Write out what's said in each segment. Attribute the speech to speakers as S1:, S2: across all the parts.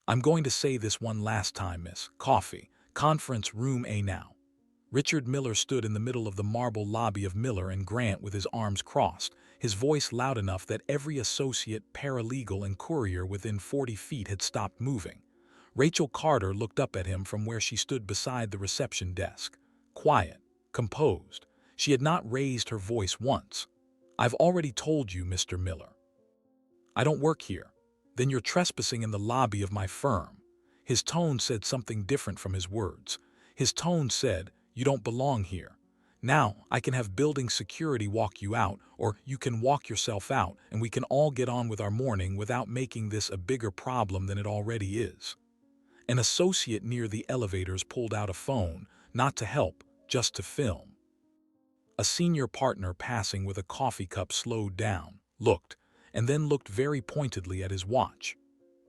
S1: I'm going to say this one last time, miss. Coffee. Conference room A now. Richard Miller stood in the middle of the marble lobby of Miller and Grant with his arms crossed, his voice loud enough that every associate, paralegal, and courier within 40 feet had stopped moving. Rachel Carter looked up at him from where she stood beside the reception desk. Quiet, composed. She had not raised her voice once. "I've already told you, Mr. Miller. I don't work here." "Then you're trespassing in the lobby of my firm." His tone said something different from his words. His tone said, "You don't belong here. Now, I can have building security walk you out, or you can walk yourself out, and we can all get on with our morning without making this a bigger problem than it already is." An associate near the elevators pulled out a phone, not to help, just to film. A senior partner passing with a coffee cup slowed down, looked, and then looked very pointedly at his watch.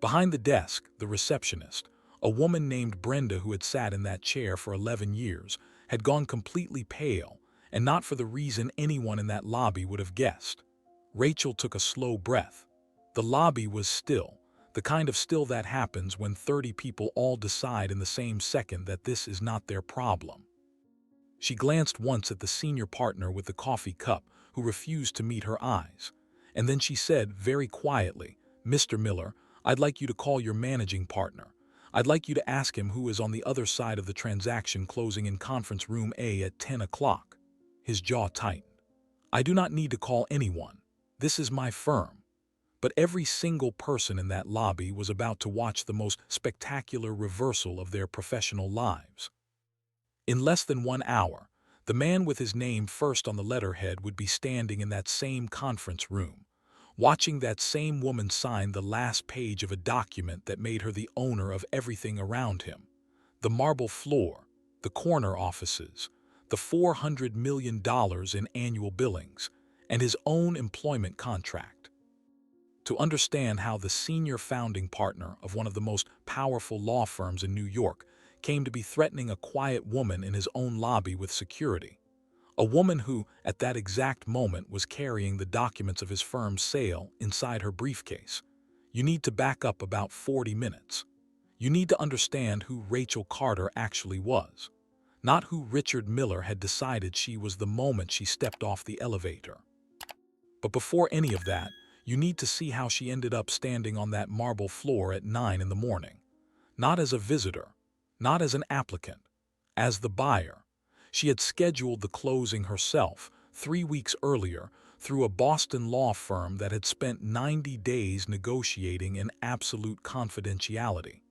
S1: Behind the desk, the receptionist, a woman named Brenda who had sat in that chair for 11 years, had gone completely pale, and not for the reason anyone in that lobby would have guessed. Rachel took a slow breath. The lobby was still, the kind of still that happens when 30 people all decide in the same second that this is not their problem. She glanced once at the senior partner with the coffee cup, who refused to meet her eyes. And then she said very quietly, "Mr. Miller, I'd like you to call your managing partner. I'd like you to ask him who is on the other side of the transaction closing in conference room A at 10 o'clock. His jaw tightened. "I do not need to call anyone. This is my firm." But every single person in that lobby was about to watch the most spectacular reversal of their professional lives. In less than 1 hour, the man with his name first on the letterhead would be standing in that same conference room, watching that same woman sign the last page of a document that made her the owner of everything around him. The marble floor, the corner offices, the $400 million in annual billings, and his own employment contract. To understand how the senior founding partner of one of the most powerful law firms in New York came to be threatening a quiet woman in his own lobby with security, a woman who, at that exact moment, was carrying the documents of his firm's sale inside her briefcase, you need to back up about 40 minutes. You need to understand who Rachel Carter actually was, not who Richard Miller had decided she was the moment she stepped off the elevator. But before any of that, you need to see how she ended up standing on that marble floor at 9 in the morning. Not as a visitor, not as an applicant, as the buyer. She had scheduled the closing herself 3 weeks earlier through a Boston law firm that had spent 90 days negotiating in absolute confidentiality.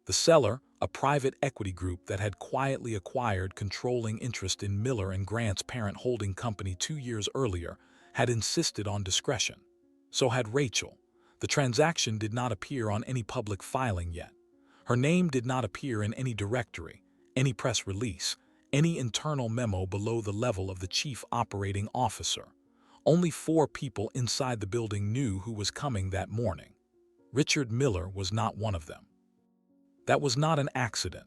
S1: The seller, a private equity group that had quietly acquired controlling interest in Miller and Grant's parent holding company 2 years earlier, had insisted on discretion. So had Rachel. The transaction did not appear on any public filing yet. Her name did not appear in any directory, any press release, any internal memo below the level of the chief operating officer. Only 4 people inside the building knew who was coming that morning. Richard Miller was not one of them. That was not an accident.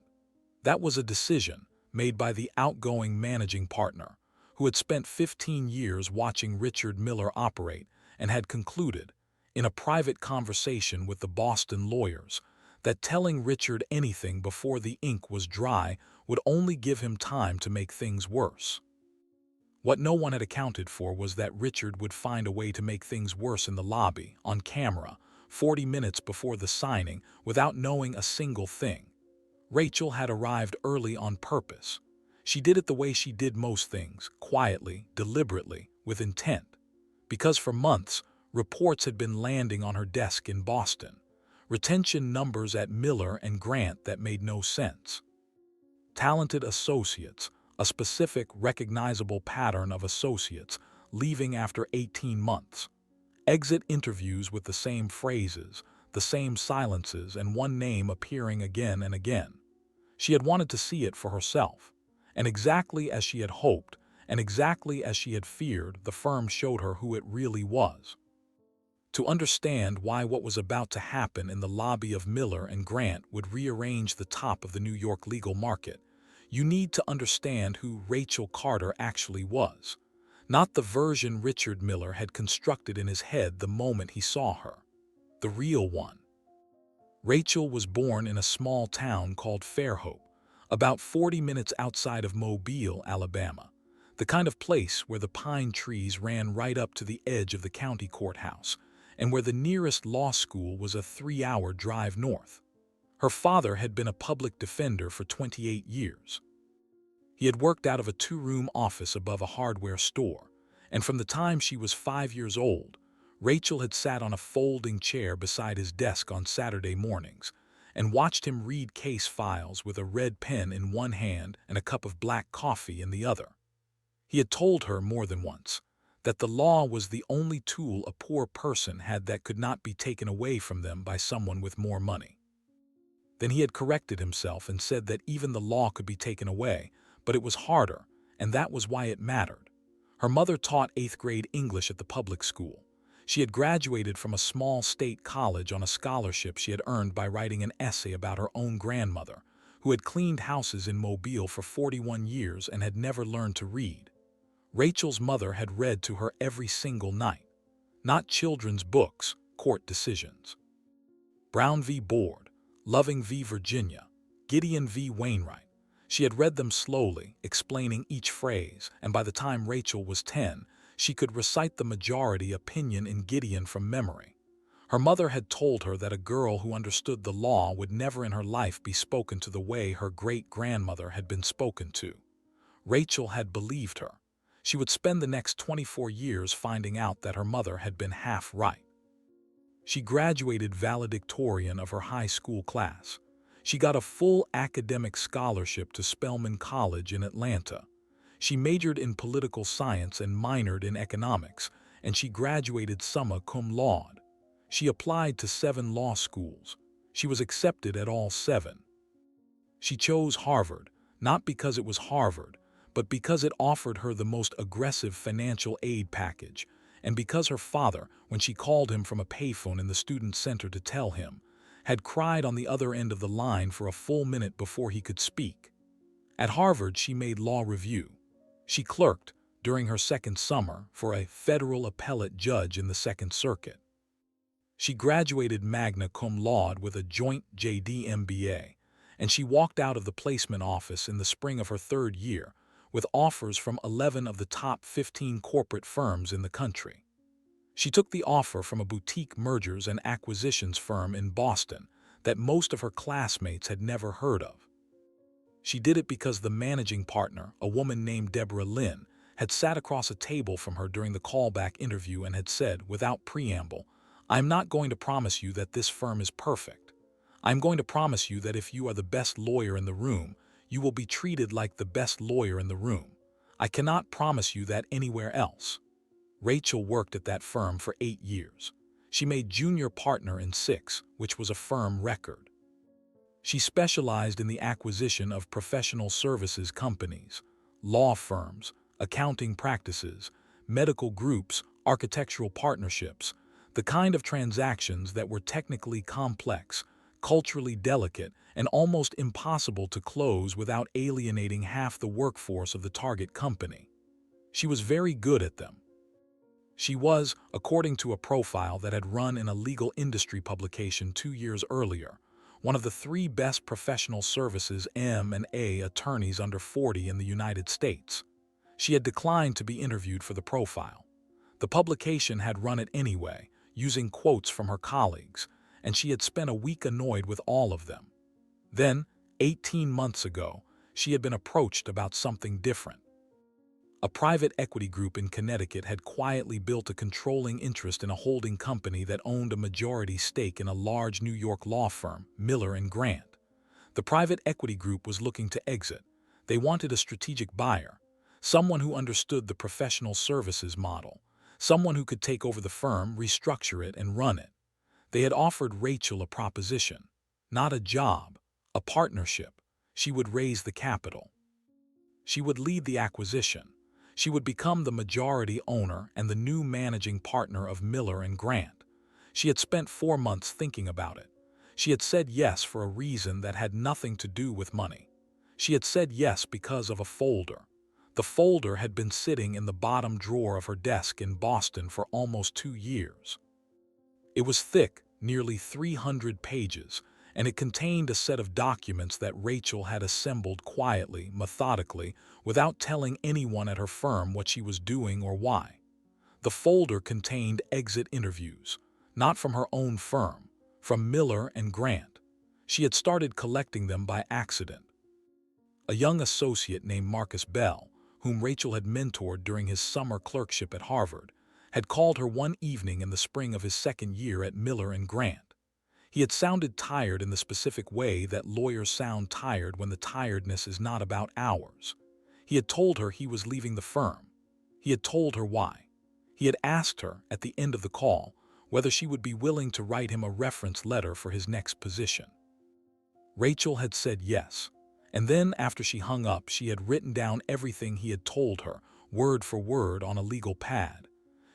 S1: That was a decision made by the outgoing managing partner, who had spent 15 years watching Richard Miller operate and had concluded, in a private conversation with the Boston lawyers, that telling Richard anything before the ink was dry would only give him time to make things worse. What no one had accounted for was that Richard would find a way to make things worse in the lobby, on camera, 40 minutes before the signing, without knowing a single thing. Rachel had arrived early on purpose. She did it the way she did most things, quietly, deliberately, with intent. Because for months, reports had been landing on her desk in Boston. Retention numbers at Miller and Grant that made no sense. Talented associates, a specific, recognizable pattern of associates, leaving after 18 months. Exit interviews with the same phrases, the same silences, and one name appearing again and again. She had wanted to see it for herself. And exactly as she had hoped, and exactly as she had feared, the firm showed her who it really was. To understand why what was about to happen in the lobby of Miller and Grant would rearrange the top of the New York legal market, you need to understand who Rachel Carter actually was, not the version Richard Miller had constructed in his head the moment he saw her. The real one. Rachel was born in a small town called Fairhope, about 40 minutes outside of Mobile, Alabama, the kind of place where the pine trees ran right up to the edge of the county courthouse, and where the nearest law school was a 3-hour drive north. Her father had been a public defender for 28 years. He had worked out of a 2-room office above a hardware store, and from the time she was 5 years old, Rachel had sat on a folding chair beside his desk on Saturday mornings and watched him read case files with a red pen in one hand and a cup of black coffee in the other. He had told her more than once that the law was the only tool a poor person had that could not be taken away from them by someone with more money. Then he had corrected himself and said that even the law could be taken away, but it was harder, and that was why it mattered. Her mother taught 8th grade English at the public school. She had graduated from a small state college on a scholarship she had earned by writing an essay about her own grandmother, who had cleaned houses in Mobile for 41 years and had never learned to read. Rachel's mother had read to her every single night. Not children's books, court decisions. Brown v. Board, Loving v. Virginia, Gideon v. Wainwright. She had read them slowly, explaining each phrase, and by the time Rachel was 10, she could recite the majority opinion in Gideon from memory. Her mother had told her that a girl who understood the law would never in her life be spoken to the way her great-grandmother had been spoken to. Rachel had believed her. She would spend the next 24 years finding out that her mother had been half right. She graduated valedictorian of her high school class. She got a full academic scholarship to Spelman College in Atlanta. She majored in political science and minored in economics, and she graduated summa cum laude. She applied to 7 law schools. She was accepted at all 7. She chose Harvard, not because it was Harvard, but because it offered her the most aggressive financial aid package, and because her father, when she called him from a payphone in the student center to tell him, had cried on the other end of the line for a full minute before he could speak. At Harvard, she made law review. She clerked, during her second summer, for a federal appellate judge in the Second Circuit. She graduated magna cum laude with a joint JD MBA, and she walked out of the placement office in the spring of her 3rd year with offers from 11 of the top 15 corporate firms in the country. She took the offer from a boutique mergers and acquisitions firm in Boston that most of her classmates had never heard of. She did it because the managing partner, a woman named Deborah Lynn, had sat across a table from her during the callback interview and had said, without preamble, "I'm not going to promise you that this firm is perfect. I'm going to promise you that if you are the best lawyer in the room, you will be treated like the best lawyer in the room. I cannot promise you that anywhere else." Rachel worked at that firm for 8 years. She made junior partner in 6, which was a firm record. She specialized in the acquisition of professional services companies, law firms, accounting practices, medical groups, architectural partnerships, the kind of transactions that were technically complex, culturally delicate, and almost impossible to close without alienating half the workforce of the target company. She was very good at them. She was, according to a profile that had run in a legal industry publication 2 years earlier, one of the 3 best professional services M&A attorneys under 40 in the United States. She had declined to be interviewed for the profile. The publication had run it anyway, using quotes from her colleagues, and she had spent a week annoyed with all of them. Then, 18 months ago, she had been approached about something different. A private equity group in Connecticut had quietly built a controlling interest in a holding company that owned a majority stake in a large New York law firm, Miller & Grant. The private equity group was looking to exit. They wanted a strategic buyer, someone who understood the professional services model, someone who could take over the firm, restructure it, and run it. They had offered Rachel a proposition, not a job, a partnership. She would raise the capital. She would lead the acquisition. She would become the majority owner and the new managing partner of Miller & Grant. She had spent 4 months thinking about it. She had said yes for a reason that had nothing to do with money. She had said yes because of a folder. The folder had been sitting in the bottom drawer of her desk in Boston for almost 2 years. It was thick, nearly 300 pages, and it contained a set of documents that Rachel had assembled quietly, methodically, without telling anyone at her firm what she was doing or why. The folder contained exit interviews, not from her own firm, from Miller and Grant. She had started collecting them by accident. A young associate named Marcus Bell, whom Rachel had mentored during his summer clerkship at Harvard, had called her one evening in the spring of his second year at Miller and Grant. He had sounded tired in the specific way that lawyers sound tired when the tiredness is not about hours. He had told her he was leaving the firm. He had told her why. He had asked her, at the end of the call, whether she would be willing to write him a reference letter for his next position. Rachel had said yes, and then after she hung up, she had written down everything he had told her, word for word, on a legal pad.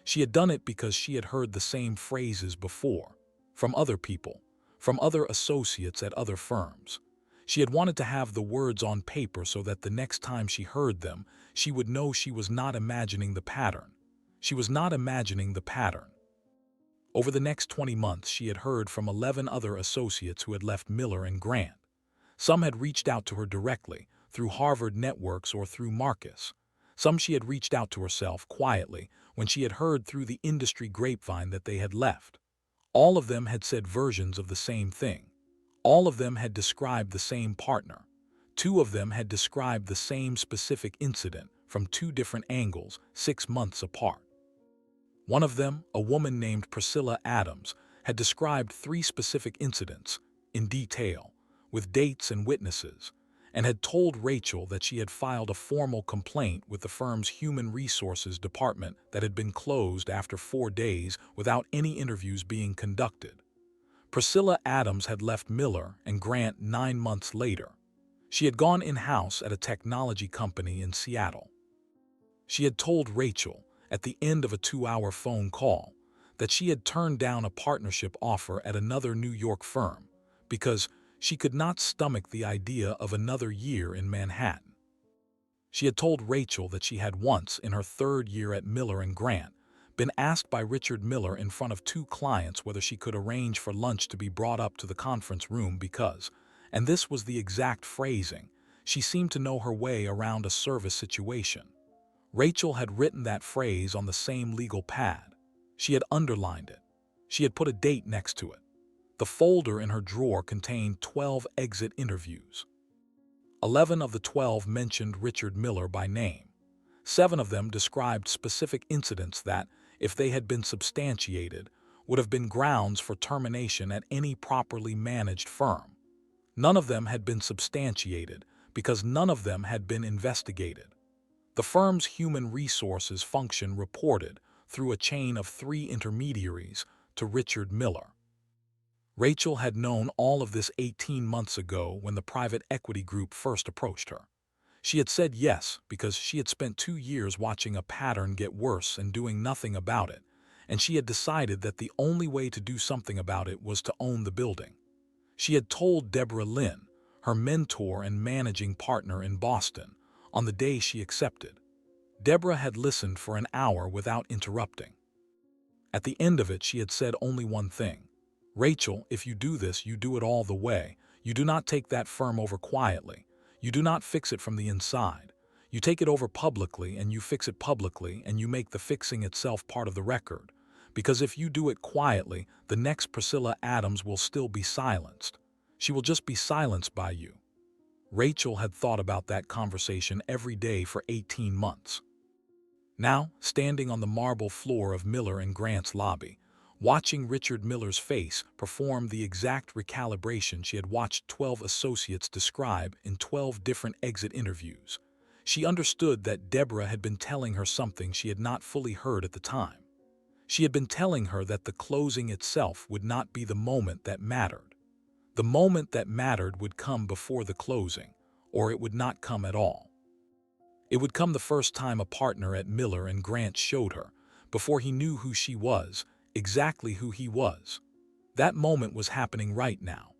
S1: She had done it because she had heard the same phrases before, from other people, from other associates at other firms. She had wanted to have the words on paper so that the next time she heard them, she would know she was not imagining the pattern. She was not imagining the pattern. Over the next 20 months, she had heard from 11 other associates who had left Miller and Grant. Some had reached out to her directly, through Harvard networks or through Marcus. Some she had reached out to herself quietly when she had heard through the industry grapevine that they had left. All of them had said versions of the same thing. All of them had described the same partner. Two of them had described the same specific incident from two different angles, 6 months apart. One of them, a woman named Priscilla Adams, had described 3 specific incidents, in detail, with dates and witnesses, and had told Rachel that she had filed a formal complaint with the firm's Human Resources Department that had been closed after 4 days without any interviews being conducted. Priscilla Adams had left Miller and Grant 9 months later. She had gone in-house at a technology company in Seattle. She had told Rachel, at the end of a 2-hour phone call, that she had turned down a partnership offer at another New York firm because she could not stomach the idea of another year in Manhattan. She had told Rachel that she had once, in her 3rd year at Miller and Grant, been asked by Richard Miller in front of 2 clients whether she could arrange for lunch to be brought up to the conference room because, and this was the exact phrasing, she seemed to know her way around a service situation. Rachel had written that phrase on the same legal pad. She had underlined it. She had put a date next to it. The folder in her drawer contained 12 exit interviews. 11 of the 12 mentioned Richard Miller by name. 7 of them described specific incidents that, if they had been substantiated, would have been grounds for termination at any properly managed firm. None of them had been substantiated because none of them had been investigated. The firm's human resources function reported, through a chain of 3 intermediaries, to Richard Miller. Rachel had known all of this 18 months ago when the private equity group first approached her. She had said yes because she had spent 2 years watching a pattern get worse and doing nothing about it, and she had decided that the only way to do something about it was to own the building. She had told Deborah Lynn, her mentor and managing partner in Boston, on the day she accepted. Deborah had listened for an hour without interrupting. At the end of it, she had said only one thing. Rachel, if you do this, you do it all the way. You do not take that firm over quietly. You do not fix it from the inside. You take it over publicly and you fix it publicly and you make the fixing itself part of the record. Because if you do it quietly, the next Priscilla Adams will still be silenced. She will just be silenced by you. Rachel had thought about that conversation every day for 18 months. Now, standing on the marble floor of Miller and Grant's lobby, watching Richard Miller's face perform the exact recalibration she had watched 12 associates describe in 12 different exit interviews, she understood that Deborah had been telling her something she had not fully heard at the time. She had been telling her that the closing itself would not be the moment that mattered. The moment that mattered would come before the closing, or it would not come at all. It would come the first time a partner at Miller and Grant showed her, before he knew who she was, exactly who he was. That moment was happening right now.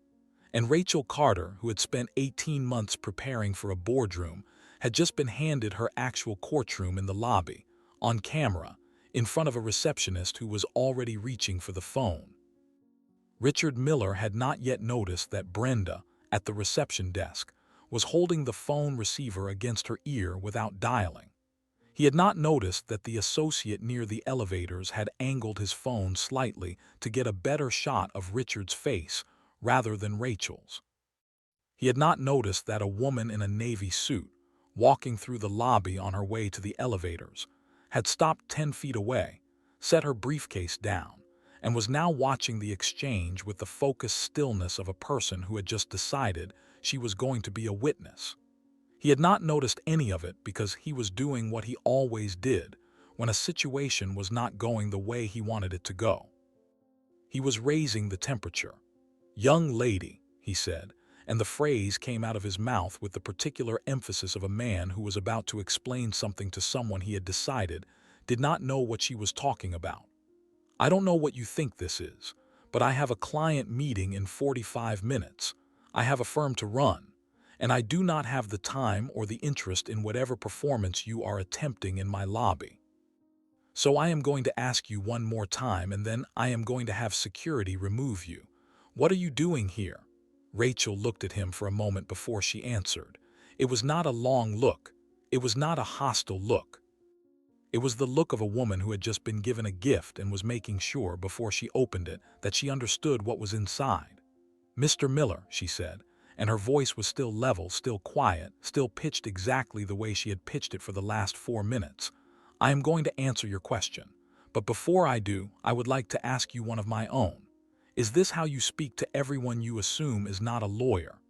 S1: And Rachel Carter, who had spent 18 months preparing for a boardroom, had just been handed her actual courtroom in the lobby, on camera, in front of a receptionist who was already reaching for the phone. Richard Miller had not yet noticed that Brenda, at the reception desk, was holding the phone receiver against her ear without dialing. He had not noticed that the associate near the elevators had angled his phone slightly to get a better shot of Richard's face rather than Rachel's. He had not noticed that a woman in a navy suit, walking through the lobby on her way to the elevators, had stopped 10 feet away, set her briefcase down, and was now watching the exchange with the focused stillness of a person who had just decided she was going to be a witness. He had not noticed any of it because he was doing what he always did when a situation was not going the way he wanted it to go. He was raising the temperature. "Young lady," he said, and the phrase came out of his mouth with the particular emphasis of a man who was about to explain something to someone he had decided did not know what she was talking about. "I don't know what you think this is, but I have a client meeting in 45 minutes. I have a firm to run, and I do not have the time or the interest in whatever performance you are attempting in my lobby. So I am going to ask you one more time, and then I am going to have security remove you. What are you doing here?" Rachel looked at him for a moment before she answered. It was not a long look. It was not a hostile look. It was the look of a woman who had just been given a gift and was making sure before she opened it that she understood what was inside. "Mr. Miller," she said, and her voice was still level, still quiet, still pitched exactly the way she had pitched it for the last 4 minutes. "I am going to answer your question, but before I do, I would like to ask you one of my own. Is this how you speak to everyone you assume is not a lawyer?"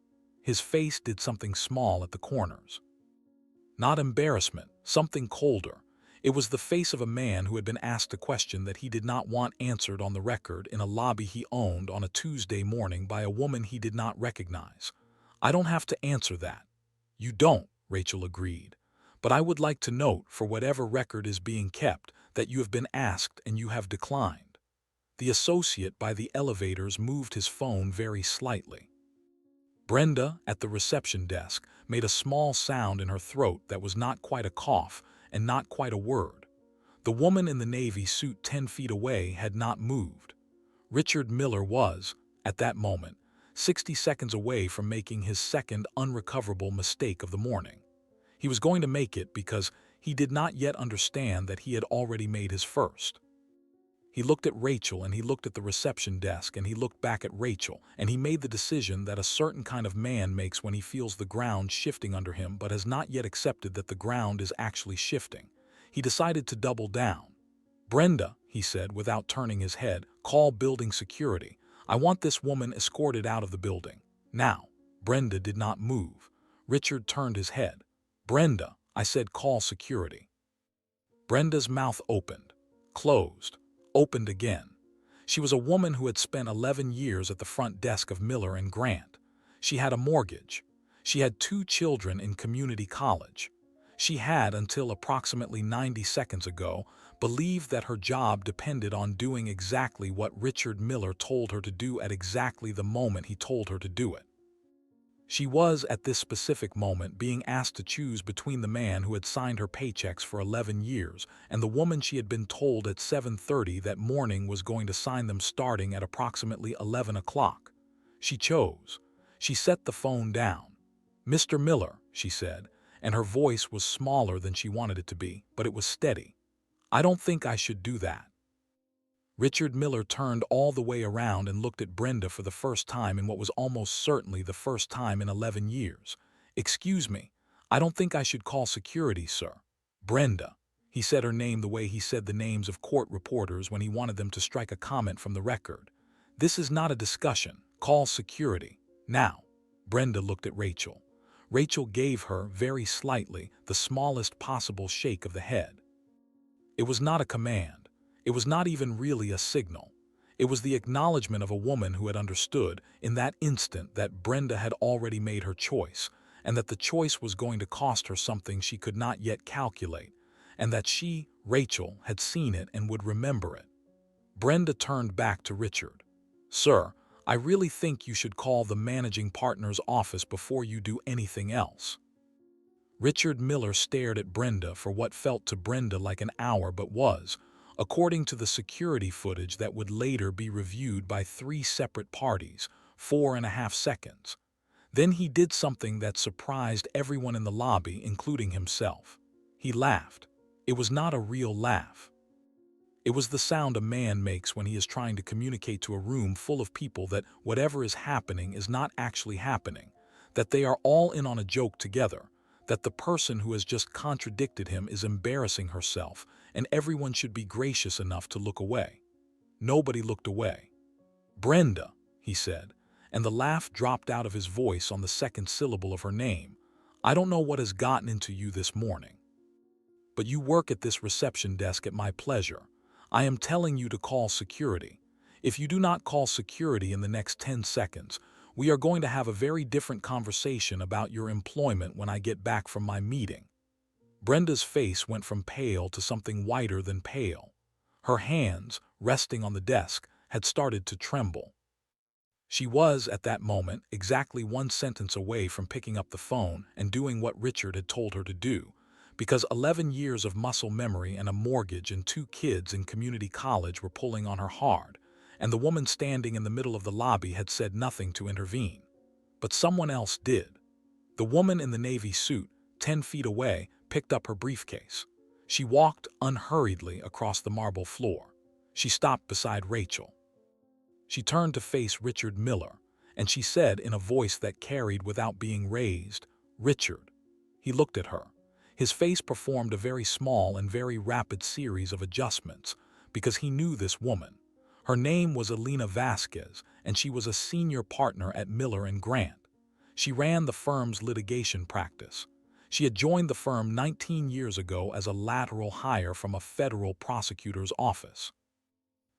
S1: His face did something small at the corners. Not embarrassment, something colder. It was the face of a man who had been asked a question that he did not want answered on the record in a lobby he owned on a Tuesday morning by a woman he did not recognize. "I don't have to answer that." "You don't," Rachel agreed. "But I would like to note, for whatever record is being kept, that you have been asked and you have declined." The associate by the elevators moved his phone very slightly. Brenda, at the reception desk, made a small sound in her throat that was not quite a cough and not quite a word. The woman in the navy suit 10 feet away had not moved. Richard Miller was, at that moment, 60 seconds away from making his second unrecoverable mistake of the morning. He was going to make it because he did not yet understand that he had already made his first. He looked at Rachel, and he looked at the reception desk, and he looked back at Rachel, and he made the decision that a certain kind of man makes when he feels the ground shifting under him but has not yet accepted that the ground is actually shifting. He decided to double down. "Brenda," he said without turning his head, "call building security. I want this woman escorted out of the building. Now." Brenda did not move. Richard turned his head. "Brenda," I said, "call security." Brenda's mouth opened, closed, opened again. She was a woman who had spent 11 years at the front desk of Miller and Grant. She had a mortgage. She had 2 children in community college. She had, until approximately 90 seconds ago, believed that her job depended on doing exactly what Richard Miller told her to do at exactly the moment he told her to do it. She was, at this specific moment, being asked to choose between the man who had signed her paychecks for 11 years and the woman she had been told at 7:30 that morning was going to sign them starting at approximately 11 o'clock. She chose. She set the phone down. "Mr. Miller," she said, and her voice was smaller than she wanted it to be, but it was steady. "I don't think I should do that." Richard Miller turned all the way around and looked at Brenda for the first time in what was almost certainly the first time in 11 years. "Excuse me, I don't think I should call security, sir." "Brenda." He said her name the way he said the names of court reporters when he wanted them to strike a comment from the record. "This is not a discussion. Call security. Now." Brenda looked at Rachel. Rachel gave her, very slightly, the smallest possible shake of the head. It was not a command. It was not even really a signal. It was the acknowledgement of a woman who had understood, in that instant, that Brenda had already made her choice, and that the choice was going to cost her something she could not yet calculate, and that she, Rachel, had seen it and would remember it. Brenda turned back to Richard. "Sir, I really think you should call the managing partner's office before you do anything else." Richard Miller stared at Brenda for what felt to Brenda like an hour but was, according to the security footage that would later be reviewed by 3 separate parties, 4.5 seconds. Then he did something that surprised everyone in the lobby, including himself. He laughed. It was not a real laugh. It was the sound a man makes when he is trying to communicate to a room full of people that whatever is happening is not actually happening, that they are all in on a joke together, that the person who has just contradicted him is embarrassing herself, and everyone should be gracious enough to look away. Nobody looked away. "Brenda," he said, and the laugh dropped out of his voice on the second syllable of her name. "I don't know what has gotten into you this morning, but you work at this reception desk at my pleasure. I am telling you to call security. If you do not call security in the next 10 seconds, we are going to have a very different conversation about your employment when I get back from my meeting." Brenda's face went from pale to something whiter than pale. Her hands, resting on the desk, had started to tremble. She was, at that moment, exactly 1 sentence away from picking up the phone and doing what Richard had told her to do, because 11 years of muscle memory and a mortgage and 2 kids in community college were pulling on her hard, and the woman standing in the middle of the lobby had said nothing to intervene. But someone else did. The woman in the navy suit, 10 feet away, picked up her briefcase. She walked unhurriedly across the marble floor. She stopped beside Rachel. She turned to face Richard Miller, and she said in a voice that carried without being raised, "Richard." He looked at her. His face performed a very small and very rapid series of adjustments, because he knew this woman. Her name was Alina Vasquez, and she was a senior partner at Miller and Grant. She ran the firm's litigation practice. She had joined the firm 19 years ago as a lateral hire from a federal prosecutor's office.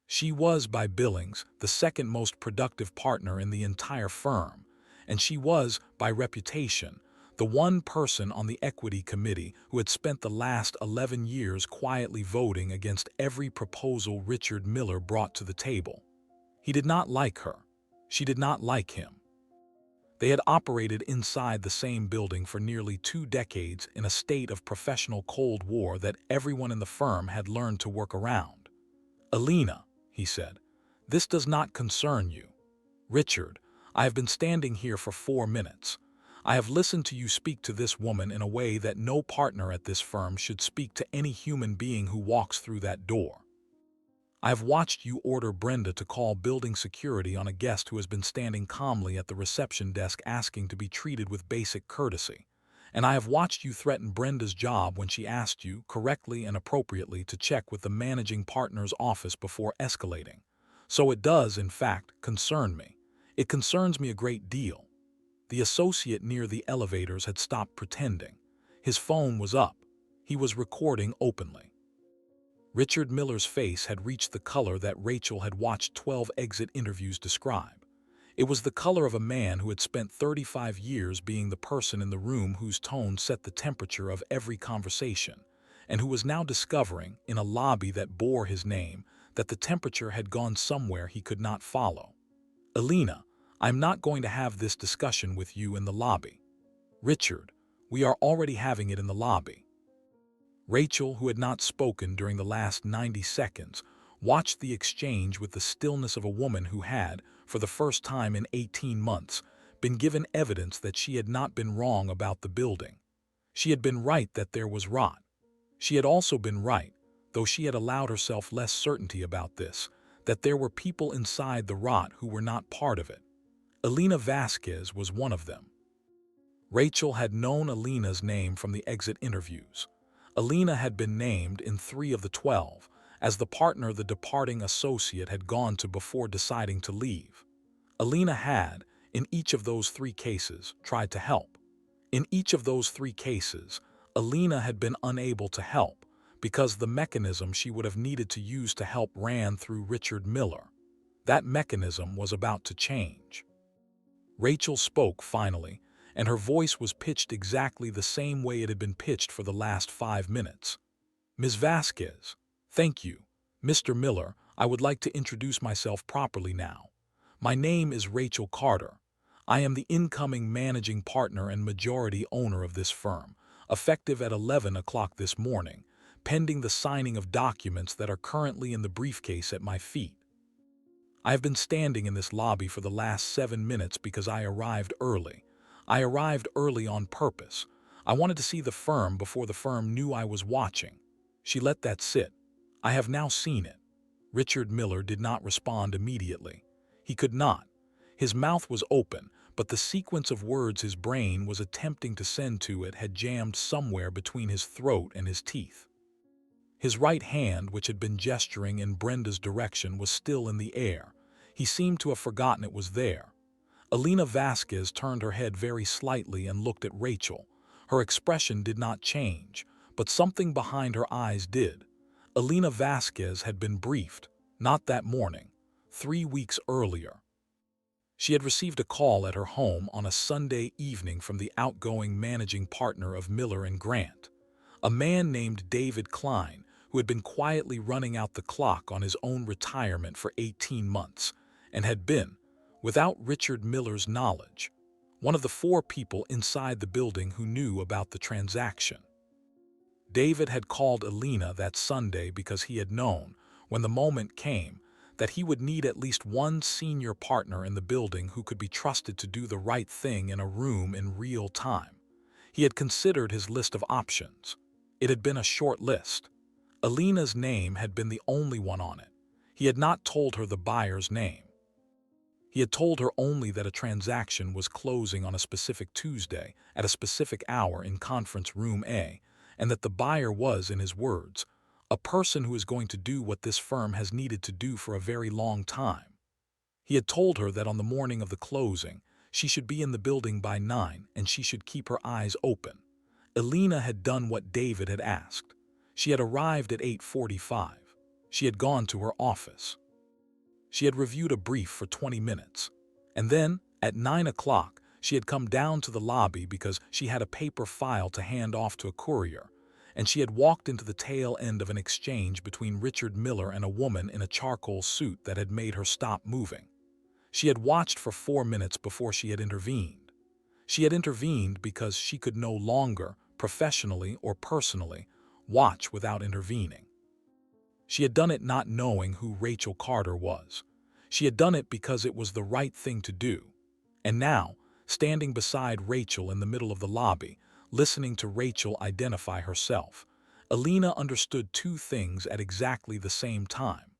S1: She was, by billings, the second most productive partner in the entire firm, and she was, by reputation, the one person on the equity committee who had spent the last 11 years quietly voting against every proposal Richard Miller brought to the table. He did not like her. She did not like him. They had operated inside the same building for nearly 2 decades in a state of professional Cold War that everyone in the firm had learned to work around. "Alina," he said, "this does not concern you. Richard, I have been standing here for 4 minutes. I have listened to you speak to this woman in a way that no partner at this firm should speak to any human being who walks through that door. I have watched you order Brenda to call building security on a guest who has been standing calmly at the reception desk asking to be treated with basic courtesy. And I have watched you threaten Brenda's job when she asked you, correctly and appropriately, to check with the managing partner's office before escalating. So it does, in fact, concern me. It concerns me a great deal." The associate near the elevators had stopped pretending. His phone was up. He was recording openly. Richard Miller's face had reached the color that Rachel had watched 12 exit interviews describe. It was the color of a man who had spent 35 years being the person in the room whose tone set the temperature of every conversation, and who was now discovering, in a lobby that bore his name, that the temperature had gone somewhere he could not follow. "Alina, I'm not going to have this discussion with you in the lobby." "Richard, we are already having it in the lobby." Rachel, who had not spoken during the last 90 seconds, watched the exchange with the stillness of a woman who had, for the first time in 18 months, been given evidence that she had not been wrong about the building. She had been right that there was rot. She had also been right, though she had allowed herself less certainty about this, that there were people inside the rot who were not part of it. Alina Vasquez was one of them. Rachel had known Alina's name from the exit interviews. Alina had been named in 3 of the 12 as the partner the departing associate had gone to before deciding to leave. Alina had, in each of those 3 cases, tried to help. In each of those 3 cases, Alina had been unable to help because the mechanism she would have needed to use to help ran through Richard Miller. That mechanism was about to change. Rachel spoke finally, and her voice was pitched exactly the same way it had been pitched for the last 5 minutes. "Ms. Vasquez, thank you. Mr. Miller, I would like to introduce myself properly now. My name is Rachel Carter. I am the incoming managing partner and majority owner of this firm, effective at 11 o'clock this morning, pending the signing of documents that are currently in the briefcase at my feet. I have been standing in this lobby for the last 7 minutes because I arrived early. I arrived early on purpose. I wanted to see the firm before the firm knew I was watching. She let that sit. I have now seen it. Richard Miller did not respond immediately. He could not. His mouth was open, but the sequence of words his brain was attempting to send to it had jammed somewhere between his throat and his teeth. His right hand, which had been gesturing in Brenda's direction, was still in the air. He seemed to have forgotten it was there. Alina Vasquez turned her head very slightly and looked at Rachel. Her expression did not change, but something behind her eyes did. Alina Vasquez had been briefed, not that morning, 3 weeks earlier. She had received a call at her home on a Sunday evening from the outgoing managing partner of Miller and Grant, a man named David Klein, who had been quietly running out the clock on his own retirement for 18 months and had been, without Richard Miller's knowledge, one of the 4 people inside the building who knew about the transaction. David had called Alina that Sunday because he had known, when the moment came, that he would need at least one senior partner in the building who could be trusted to do the right thing in a room in real time. He had considered his list of options. It had been a short list. Alina's name had been the only one on it. He had not told her the buyer's name. He had told her only that a transaction was closing on a specific Tuesday at a specific hour in conference room A, and that the buyer was, in his words, a person who is going to do what this firm has needed to do for a very long time. He had told her that on the morning of the closing, she should be in the building by 9 and she should keep her eyes open. Alina had done what David had asked. She had arrived at 8:45. She had gone to her office. She had reviewed a brief for 20 minutes. And then, at 9 o'clock, she had come down to the lobby because she had a paper file to hand off to a courier, and she had walked into the tail end of an exchange between Richard Miller and a woman in a charcoal suit that had made her stop moving. She had watched for 4 minutes before she had intervened. She had intervened because she could no longer, professionally or personally, watch without intervening. She had done it not knowing who Rachel Carter was. She had done it because it was the right thing to do. And now, standing beside Rachel in the middle of the lobby, listening to Rachel identify herself, Alina understood 2 things at exactly the same time.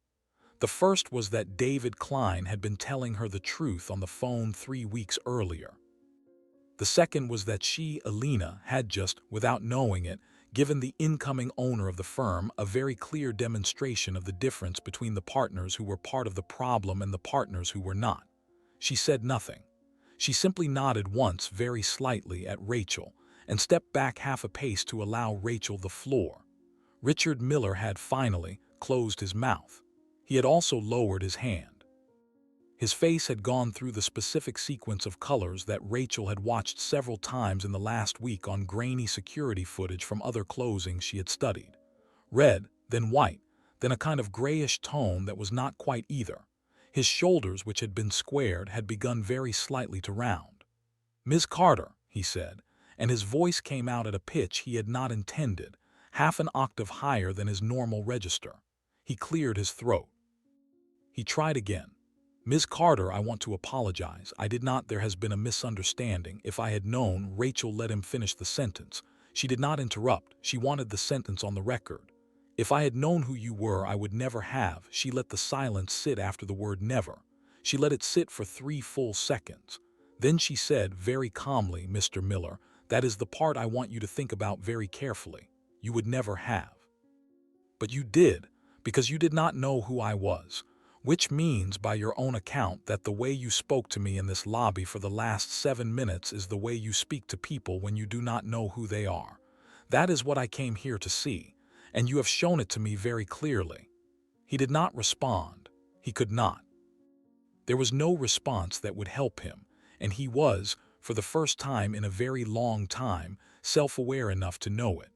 S1: The first was that David Klein had been telling her the truth on the phone 3 weeks earlier. The second was that she, Alina, had just, without knowing it, given the incoming owner of the firm a very clear demonstration of the difference between the partners who were part of the problem and the partners who were not. She said nothing. She simply nodded once very slightly at Rachel and stepped back half a pace to allow Rachel the floor. Richard Miller had finally closed his mouth. He had also lowered his hand. His face had gone through the specific sequence of colors that Rachel had watched several times in the last week on grainy security footage from other closings she had studied. Red, then white, then a kind of grayish tone that was not quite either. His shoulders, which had been squared, had begun very slightly to round. "Ms. Carter," he said, and his voice came out at a pitch he had not intended, half an octave higher than his normal register. He cleared his throat. He tried again. "Ms. Carter, I want to apologize. I did not. There has been a misunderstanding. If I had known," Rachel let him finish the sentence. She did not interrupt. She wanted the sentence on the record. "If I had known who you were, I would never have." She let the silence sit after the word never. She let it sit for 3 full seconds. Then she said very calmly, "Mr. Miller, that is the part I want you to think about very carefully. You would never have. But you did, because you did not know who I was. Which means, by your own account, that the way you spoke to me in this lobby for the last 7 minutes is the way you speak to people when you do not know who they are. That is what I came here to see, and you have shown it to me very clearly." He did not respond. He could not. There was no response that would help him, and he was, for the first time in a very long time, self-aware enough to know it.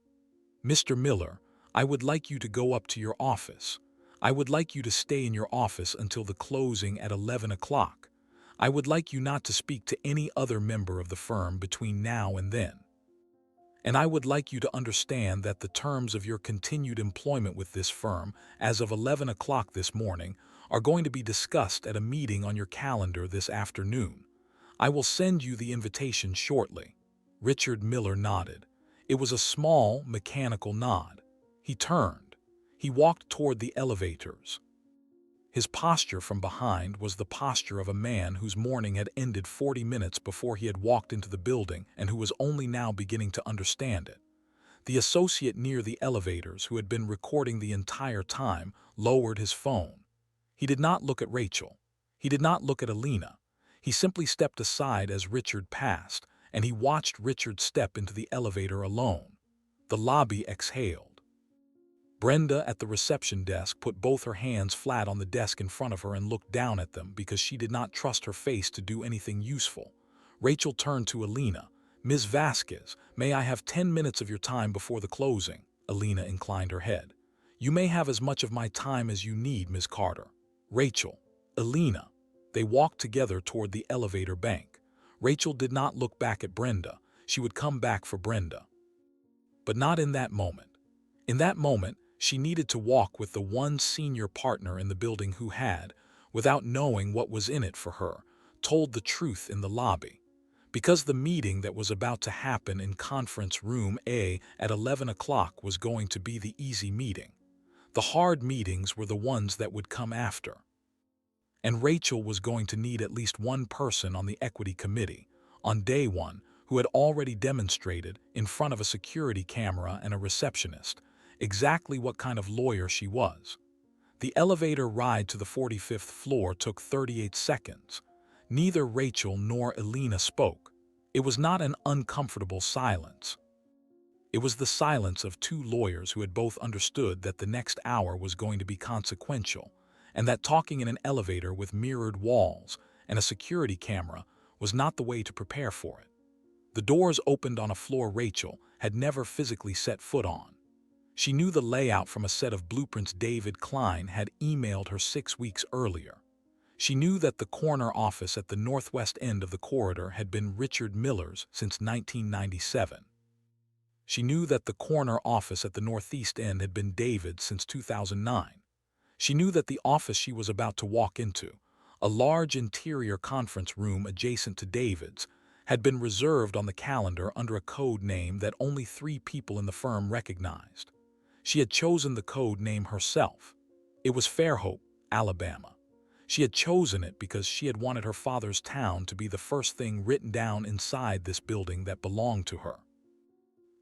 S1: "Mr. Miller, I would like you to go up to your office. I would like you to stay in your office until the closing at 11 o'clock. I would like you not to speak to any other member of the firm between now and then." And I would like you to understand that the terms of your continued employment with this firm, as of 11 o'clock this morning, are going to be discussed at a meeting on your calendar this afternoon. I will send you the invitation shortly." Richard Miller nodded. It was a small, mechanical nod. He turned. He walked toward the elevators. His posture from behind was the posture of a man whose morning had ended 40 minutes before he had walked into the building and who was only now beginning to understand it. The associate near the elevators, who had been recording the entire time, lowered his phone. He did not look at Rachel. He did not look at Alina. He simply stepped aside as Richard passed, and he watched Richard step into the elevator alone. The lobby exhaled. Brenda at the reception desk put both her hands flat on the desk in front of her and looked down at them because she did not trust her face to do anything useful. Rachel turned to Alina. "Ms. Vasquez, may I have 10 minutes of your time before the closing?" Alina inclined her head. "You may have as much of my time as you need, Ms. Carter." Rachel, Alina. They walked together toward the elevator bank. Rachel did not look back at Brenda. She would come back for Brenda. But not in that moment. In that moment, she needed to walk with the one senior partner in the building who had, without knowing what was in it for her, told the truth in the lobby. Because the meeting that was about to happen in conference room A at 11 o'clock was going to be the easy meeting. The hard meetings were the ones that would come after. And Rachel was going to need at least one person on the equity committee, on day one, who had already demonstrated, in front of a security camera and a receptionist, exactly what kind of lawyer she was. The elevator ride to the 45th floor took 38 seconds. Neither Rachel nor Alina spoke. It was not an uncomfortable silence. It was the silence of two lawyers who had both understood that the next hour was going to be consequential, and that talking in an elevator with mirrored walls and a security camera was not the way to prepare for it. The doors opened on a floor Rachel had never physically set foot on. She knew the layout from a set of blueprints David Klein had emailed her 6 weeks earlier. She knew that the corner office at the northwest end of the corridor had been Richard Miller's since 1997. She knew that the corner office at the northeast end had been David's since 2009. She knew that the office she was about to walk into, a large interior conference room adjacent to David's, had been reserved on the calendar under a code name that only 3 people in the firm recognized. She had chosen the code name herself. It was Fairhope, Alabama. She had chosen it because she had wanted her father's town to be the first thing written down inside this building that belonged to her.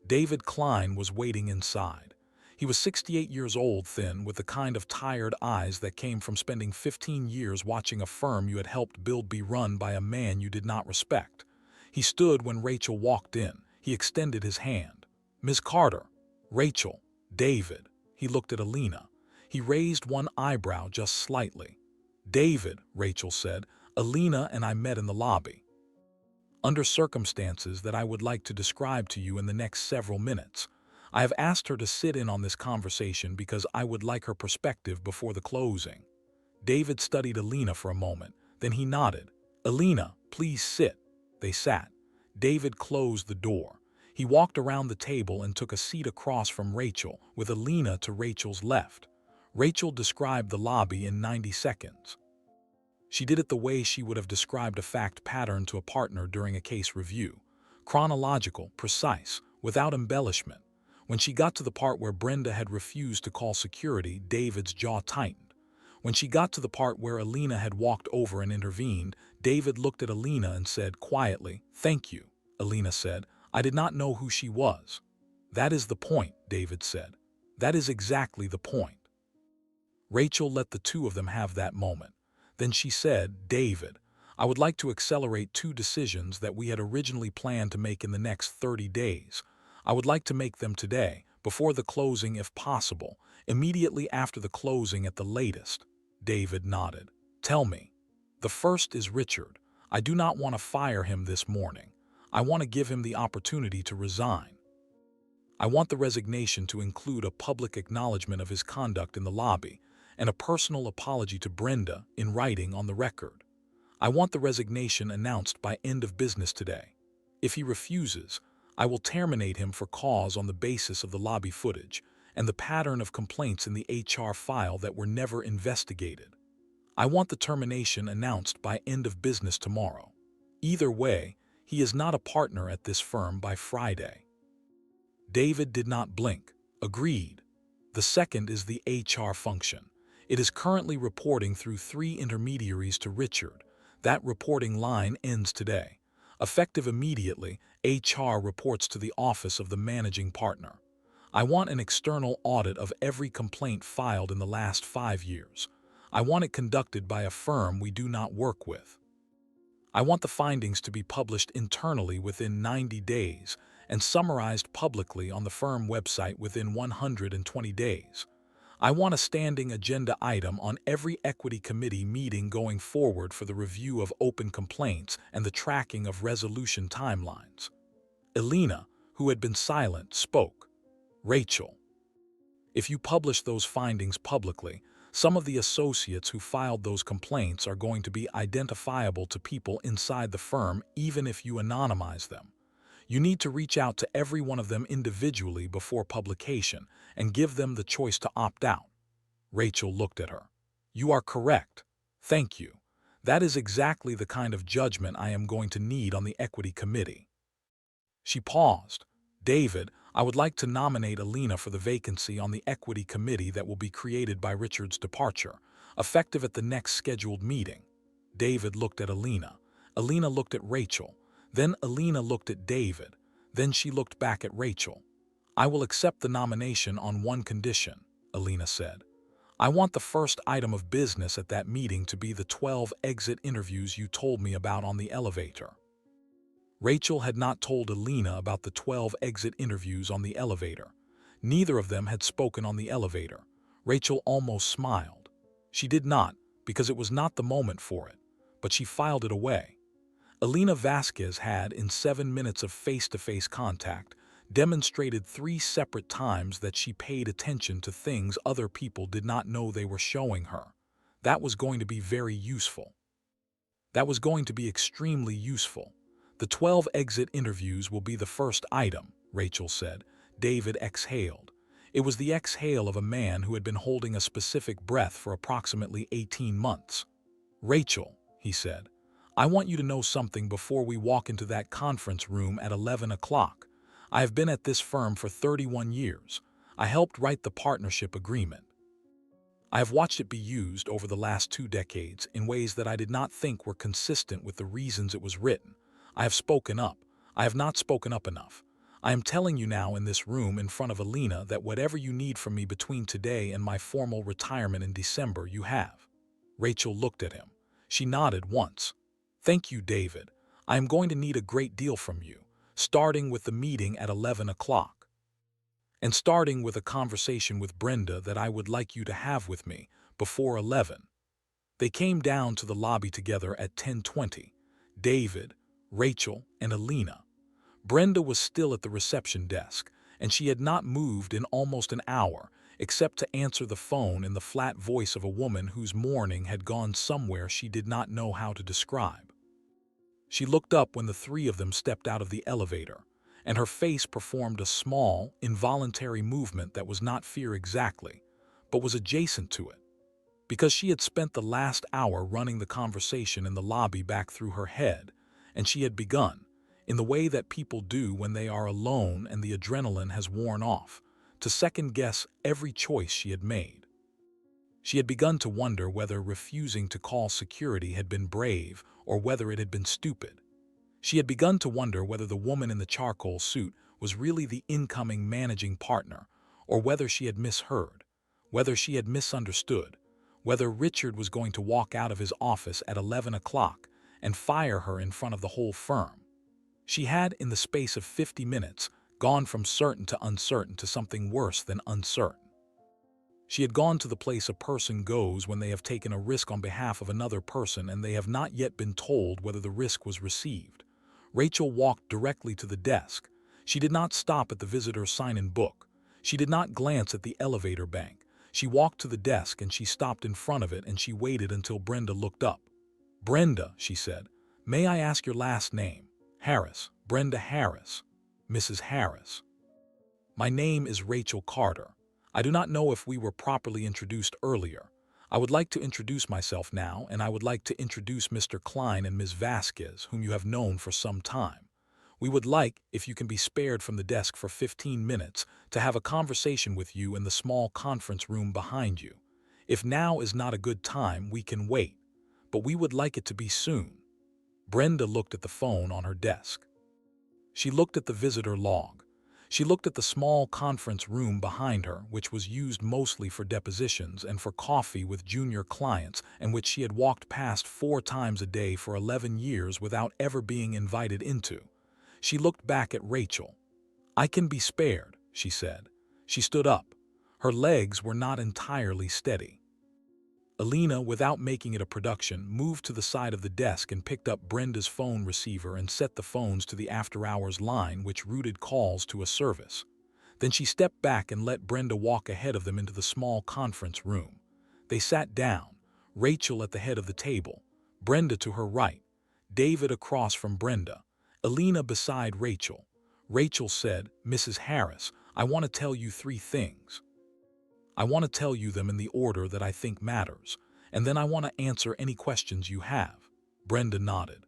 S1: David Klein was waiting inside. He was 68 years old, thin, with the kind of tired eyes that came from spending 15 years watching a firm you had helped build be run by a man you did not respect. He stood when Rachel walked in. He extended his hand. "Ms. Carter." "Rachel." "David." He looked at Alina. He raised one eyebrow just slightly. "David," Rachel said, "Alina and I met in the lobby. Under circumstances that I would like to describe to you in the next several minutes. I have asked her to sit in on this conversation because I would like her perspective before the closing." David studied Alina for a moment, then he nodded. "Alina, please sit." They sat. David closed the door. He walked around the table and took a seat across from Rachel, with Alina to Rachel's left. Rachel described the lobby in 90 seconds. She did it the way she would have described a fact pattern to a partner during a case review. Chronological, precise, without embellishment. When she got to the part where Brenda had refused to call security, David's jaw tightened. When she got to the part where Alina had walked over and intervened, David looked at Alina and said quietly, "Thank you." Alina said, "I did not know who she was." "That is the point," David said. "That is exactly the point." Rachel let the two of them have that moment. Then she said, "David, I would like to accelerate 2 decisions that we had originally planned to make in the next 30 days. I would like to make them today, before the closing if possible, immediately after the closing at the latest." David nodded. "Tell me." "The first is Richard. I do not want to fire him this morning. I want to give him the opportunity to resign. I want the resignation to include a public acknowledgement of his conduct in the lobby, and a personal apology to Brenda in writing on the record. I want the resignation announced by end of business today. If he refuses, I will terminate him for cause on the basis of the lobby footage and the pattern of complaints in the HR file that were never investigated. I want the termination announced by end of business tomorrow. Either way, he is not a partner at this firm by Friday." David did not blink. Agreed. The second is the HR function. It is currently reporting through 3 intermediaries to Richard. That reporting line ends today. Effective immediately, HR reports to the office of the managing partner. I want an external audit of every complaint filed in the last 5 years. I want it conducted by a firm we do not work with. I want the findings to be published internally within 90 days and summarized publicly on the firm website within 120 days. I want a standing agenda item on every equity committee meeting going forward for the review of open complaints and the tracking of resolution timelines. Alina, who had been silent, spoke. "Rachel, if you publish those findings publicly, some of the associates who filed those complaints are going to be identifiable to people inside the firm even if you anonymize them. You need to reach out to every one of them individually before publication and give them the choice to opt out." Rachel looked at her. "You are correct. Thank you. That is exactly the kind of judgment I am going to need on the equity committee." She paused. "David, I would like to nominate Alina for the vacancy on the equity committee that will be created by Richard's departure, effective at the next scheduled meeting." David looked at Alina. Alina looked at Rachel. Then Alina looked at David. Then she looked back at Rachel. "I will accept the nomination on one condition," Alina said. "I want the first item of business at that meeting to be the 12 exit interviews you told me about on the elevator." Rachel had not told Alina about the 12 exit interviews on the elevator. Neither of them had spoken on the elevator. Rachel almost smiled. She did not, because it was not the moment for it, but she filed it away. Alina Vasquez had, in 7 minutes of face-to-face contact, demonstrated 3 separate times that she paid attention to things other people did not know they were showing her. That was going to be very useful. That was going to be extremely useful. "The 12 exit interviews will be the first item," Rachel said. David exhaled. It was the exhale of a man who had been holding a specific breath for approximately 18 months. "Rachel," he said, "I want you to know something before we walk into that conference room at 11 o'clock. I have been at this firm for 31 years. I helped write the partnership agreement. I have watched it be used over the last 2 decades in ways that I did not think were consistent with the reasons it was written. I have spoken up. I have not spoken up enough. I am telling you now in this room in front of Alina that whatever you need from me between today and my formal retirement in December, you have." Rachel looked at him. She nodded once. "Thank you, David. I am going to need a great deal from you, starting with the meeting at 11 o'clock. And starting with a conversation with Brenda that I would like you to have with me before 11. They came down to the lobby together at 10:20. David, Rachel, and Alina. Brenda was still at the reception desk, and she had not moved in almost an hour, except to answer the phone in the flat voice of a woman whose morning had gone somewhere she did not know how to describe. She looked up when the 3 of them stepped out of the elevator, and her face performed a small, involuntary movement that was not fear exactly, but was adjacent to it. Because she had spent the last hour running the conversation in the lobby back through her head, and she had begun, in the way that people do when they are alone and the adrenaline has worn off, to second-guess every choice she had made. She had begun to wonder whether refusing to call security had been brave or whether it had been stupid. She had begun to wonder whether the woman in the charcoal suit was really the incoming managing partner, or whether she had misheard, whether she had misunderstood, whether Richard was going to walk out of his office at 11 o'clock and fire her in front of the whole firm. She had, in the space of 50 minutes, gone from certain to uncertain to something worse than uncertain. She had gone to the place a person goes when they have taken a risk on behalf of another person and they have not yet been told whether the risk was received. Rachel walked directly to the desk. She did not stop at the visitor's sign-in book. She did not glance at the elevator bank. She walked to the desk and she stopped in front of it and she waited until Brenda looked up. "Brenda," she said, "may I ask your last name?" "Harris, Brenda Harris." Mrs. Harris. My name is Rachel Carter. I do not know if we were properly introduced earlier. I would like to introduce myself now, and I would like to introduce Mr. Klein and Ms. Vasquez, whom you have known for some time. We would like, if you can be spared from the desk for 15 minutes, to have a conversation with you in the small conference room behind you. If now is not a good time, we can wait, but we would like it to be soon. Brenda looked at the phone on her desk. She looked at the visitor log. She looked at the small conference room behind her, which was used mostly for depositions and for coffee with junior clients, and which she had walked past 4 times a day for 11 years without ever being invited into. She looked back at Rachel. "I can be spared," she said. She stood up. Her legs were not entirely steady. Alina, without making it a production, moved to the side of the desk and picked up Brenda's phone receiver and set the phones to the after-hours line, which routed calls to a service. Then she stepped back and let Brenda walk ahead of them into the small conference room. They sat down, Rachel at the head of the table, Brenda to her right, David across from Brenda, Alina beside Rachel. Rachel said, "Mrs. Harris, I want to tell you 3 things. I want to tell you them in the order that I think matters, and then I want to answer any questions you have." Brenda nodded.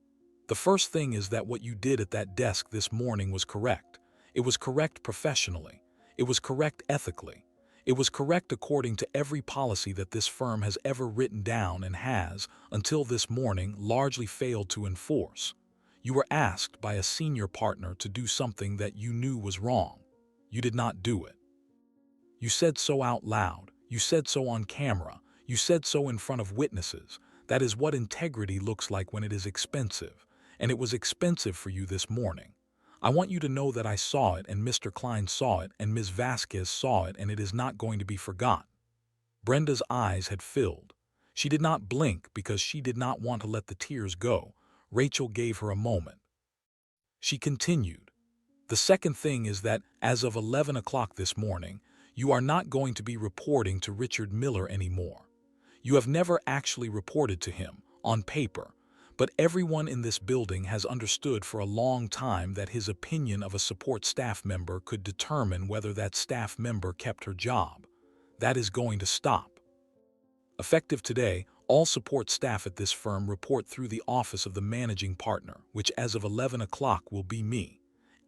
S1: "The first thing is that what you did at that desk this morning was correct. It was correct professionally. It was correct ethically. It was correct according to every policy that this firm has ever written down and has, until this morning, largely failed to enforce. You were asked by a senior partner to do something that you knew was wrong. You did not do it. You said so out loud. You said so on camera. You said so in front of witnesses. That is what integrity looks like when it is expensive. And it was expensive for you this morning. I want you to know that I saw it, and Mr. Klein saw it, and Ms. Vasquez saw it, and it is not going to be forgotten." Brenda's eyes had filled. She did not blink because she did not want to let the tears go. Rachel gave her a moment. She continued, "The second thing is that, as of 11 o'clock this morning, you are not going to be reporting to Richard Miller anymore. You have never actually reported to him, on paper, but everyone in this building has understood for a long time that his opinion of a support staff member could determine whether that staff member kept her job. That is going to stop. Effective today, all support staff at this firm report through the office of the managing partner, which as of 11 o'clock will be me.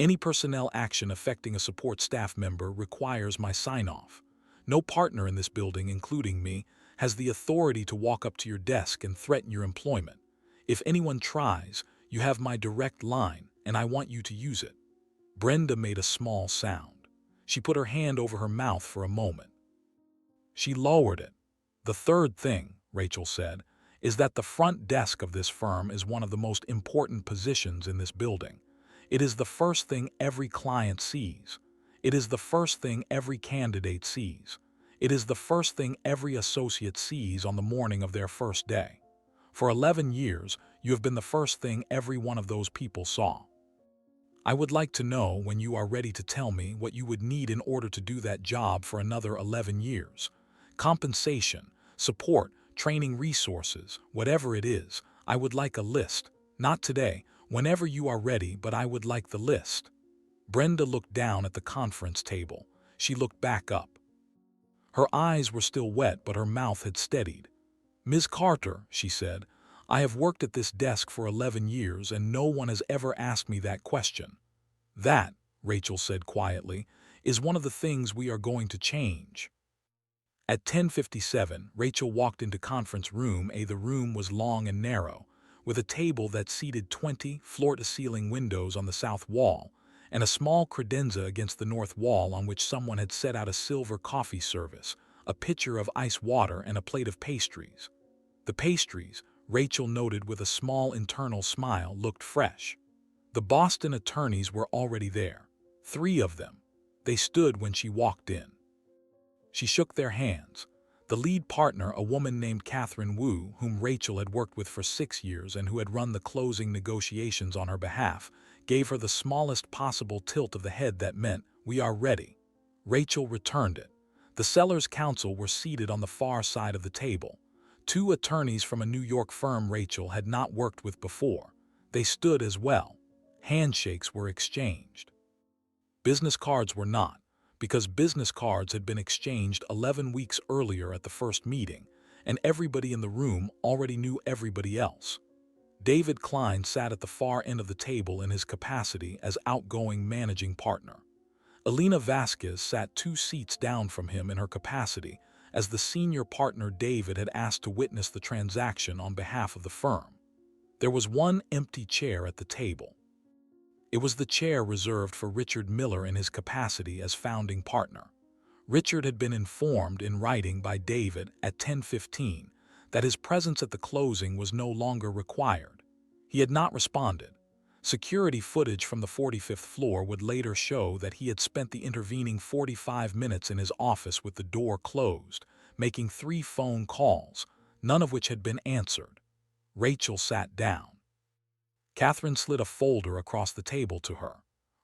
S1: Any personnel action affecting a support staff member requires my sign-off. No partner in this building, including me, has the authority to walk up to your desk and threaten your employment. If anyone tries, you have my direct line, and I want you to use it." Brenda made a small sound. She put her hand over her mouth for a moment. She lowered it. "The third thing," Rachel said, "is that the front desk of this firm is one of the most important positions in this building. It is the first thing every client sees. It is the first thing every candidate sees. It is the first thing every associate sees on the morning of their first day. For 11 years, you have been the first thing every one of those people saw. I would like to know when you are ready to tell me what you would need in order to do that job for another 11 years. Compensation, support, training resources, whatever it is, I would like a list. Not today, whenever you are ready, but I would like the list." Brenda looked down at the conference table. She looked back up. Her eyes were still wet, but her mouth had steadied. "Ms. Carter," she said, "I have worked at this desk for 11 years, and no one has ever asked me that question. That," Rachel said quietly, "is one of the things we are going to change." At 10:57, Rachel walked into conference room A. The room was long and narrow, with a table that seated 20 floor-to-ceiling windows on the south wall, and a small credenza against the north wall on which someone had set out a silver coffee service, a pitcher of ice water, and a plate of pastries. The pastries, Rachel noted with a small internal smile, looked fresh. The Boston attorneys were already there. 3 of them. They stood when she walked in. She shook their hands. The lead partner, a woman named Catherine Wu, whom Rachel had worked with for 6 years and who had run the closing negotiations on her behalf, gave her the smallest possible tilt of the head that meant, "We are ready." Rachel returned it. The sellers' counsel were seated on the far side of the table. 2 attorneys from a New York firm Rachel had not worked with before. They stood as well. Handshakes were exchanged. Business cards were not, because business cards had been exchanged 11 weeks earlier at the first meeting, and everybody in the room already knew everybody else. David Klein sat at the far end of the table in his capacity as outgoing managing partner. Alina Vasquez sat 2 seats down from him in her capacity as the senior partner David had asked to witness the transaction on behalf of the firm. There was one empty chair at the table. It was the chair reserved for Richard Miller in his capacity as founding partner. Richard had been informed in writing by David at 10:15 that his presence at the closing was no longer required. He had not responded. Security footage from the 45th floor would later show that he had spent the intervening 45 minutes in his office with the door closed, making 3 phone calls, none of which had been answered. Rachel sat down. Catherine slid a folder across the table to her.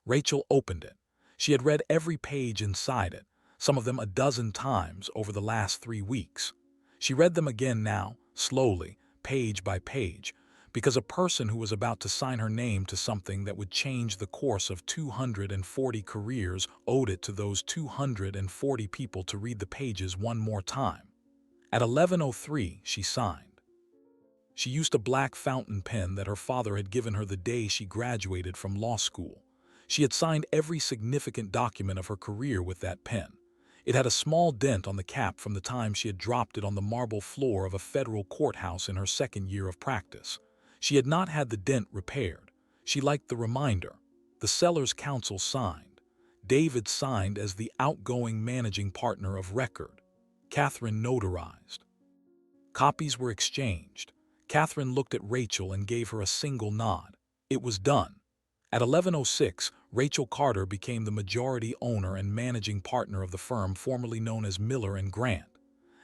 S1: Rachel opened it. She had read every page inside it, some of them a dozen times over the last 3 weeks. She read them again now, slowly, page by page, because a person who was about to sign her name to something that would change the course of 240 careers owed it to those 240 people to read the pages one more time. At 11:03, she signed. She used a black fountain pen that her father had given her the day she graduated from law school. She had signed every significant document of her career with that pen. It had a small dent on the cap from the time she had dropped it on the marble floor of a federal courthouse in her second year of practice. She had not had the dent repaired. She liked the reminder. The seller's counsel signed. David signed as the outgoing managing partner of record. Catherine notarized. Copies were exchanged. Catherine looked at Rachel and gave her a single nod. It was done. At 11:06, Rachel Carter became the majority owner and managing partner of the firm formerly known as Miller & Grant.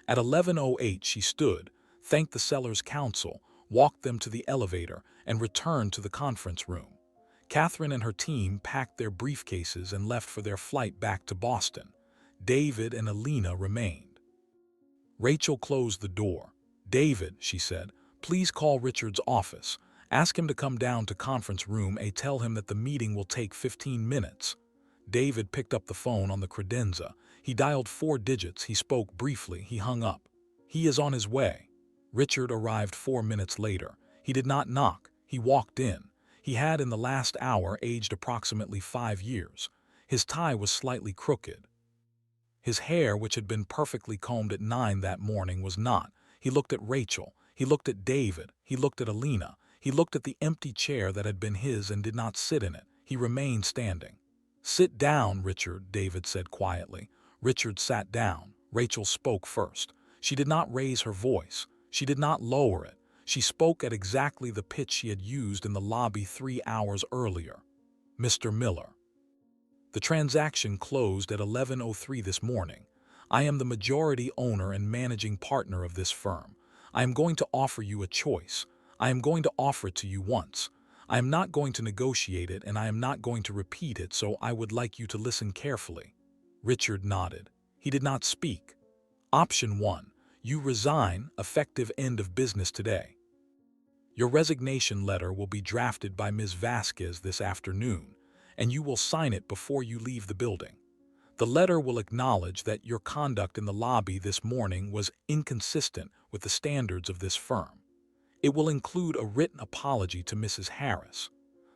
S1: At 11:08, she stood, thanked the seller's counsel, walked them to the elevator, and returned to the conference room. Catherine and her team packed their briefcases and left for their flight back to Boston. David and Alina remained. Rachel closed the door. "David," she said, "please call Richard's office. Ask him to come down to conference room A. Tell him that the meeting will take 15 minutes. David picked up the phone on the credenza. He dialed 4 digits. He spoke briefly. He hung up. "He is on his way." Richard arrived 4 minutes later. He did not knock. He walked in. He had in the last hour aged approximately 5 years. His tie was slightly crooked. His hair, which had been perfectly combed at 9 that morning, was not. He looked at Rachel. He looked at David. He looked at Alina. He looked at the empty chair that had been his and did not sit in it. He remained standing. "Sit down, Richard," David said quietly. Richard sat down. Rachel spoke first. She did not raise her voice. She did not lower it. She spoke at exactly the pitch she had used in the lobby 3 hours earlier. "Mr. Miller, the transaction closed at 11:03 this morning. I am the majority owner and managing partner of this firm. I am going to offer you a choice. I am going to offer it to you once. I am not going to negotiate it, and I am not going to repeat it, so I would like you to listen carefully." Richard nodded. He did not speak. "Option 1. You resign, effective end of business today. Your resignation letter will be drafted by Ms. Vasquez this afternoon, and you will sign it before you leave the building. The letter will acknowledge that your conduct in the lobby this morning was inconsistent with the standards of this firm. It will include a written apology to Mrs. Harris.